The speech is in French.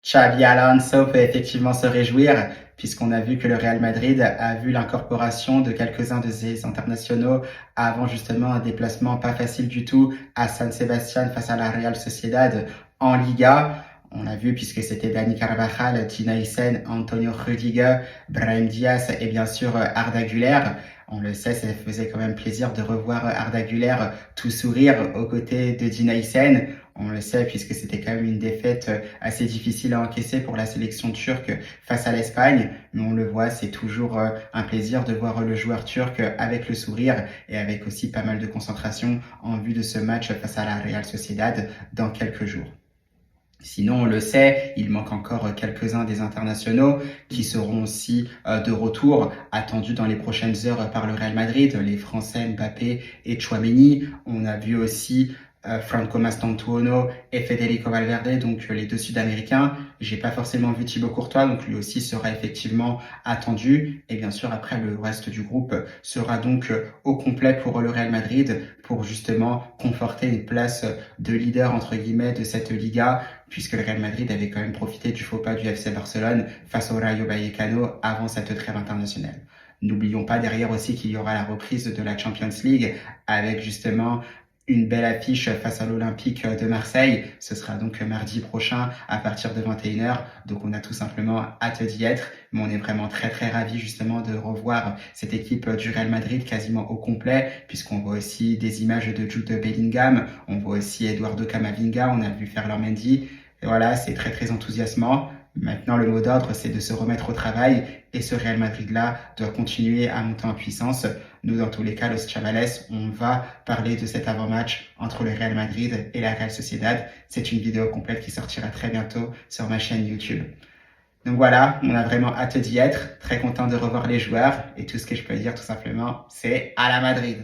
Xabi Alonso peut effectivement se réjouir puisqu'on a vu que le Real Madrid a vu l'incorporation de quelques-uns de ses internationaux avant justement un déplacement pas facile du tout à San Sebastián face à la Real Sociedad en Liga. On a vu puisque c'était Dani Carvajal, Tina Hyssen, Antonio Rudiger, Brahim Diaz et bien sûr Arda Güler. On le sait, ça faisait quand même plaisir de revoir Arda Güler tout sourire aux côtés de Dina Hyssen. On le sait puisque c'était quand même une défaite assez difficile à encaisser pour la sélection turque face à l'Espagne. Mais on le voit, c'est toujours un plaisir de voir le joueur turc avec le sourire et avec aussi pas mal de concentration en vue de ce match face à la Real Sociedad dans quelques jours. Sinon, on le sait, il manque encore quelques-uns des internationaux qui seront aussi de retour, attendus dans les prochaines heures par le Real Madrid, les Français Mbappé et Tchouaméni. On a vu aussi Franco Mastantuono et Federico Valverde, donc les deux Sud-Américains. J'ai pas forcément vu Thibaut Courtois, donc lui aussi sera effectivement attendu. Et bien sûr, après, le reste du groupe sera donc au complet pour le Real Madrid, pour justement conforter une place de leader, entre guillemets, de cette Liga, puisque le Real Madrid avait quand même profité du faux pas du FC Barcelone face au Rayo Vallecano avant cette trêve internationale. N'oublions pas derrière aussi qu'il y aura la reprise de la Champions League avec justement une belle affiche face à l'Olympique de Marseille. Ce sera donc mardi prochain à partir de 21h. Donc on a tout simplement hâte d'y être. Mais on est vraiment très très ravis justement de revoir cette équipe du Real Madrid quasiment au complet, puisqu'on voit aussi des images de Jude Bellingham, on voit aussi Eduardo Camavinga, on a vu Ferland Mendy. Et voilà, c'est très très enthousiasmant. Maintenant, le mot d'ordre, c'est de se remettre au travail et ce Real Madrid-là doit continuer à monter en puissance. Nous, dans tous les cas, Los Chavales, on va parler de cet avant-match entre le Real Madrid et la Real Sociedad. C'est une vidéo complète qui sortira très bientôt sur ma chaîne YouTube. Donc voilà, on a vraiment hâte d'y être, très content de revoir les joueurs et tout ce que je peux dire tout simplement, c'est à la Madrid.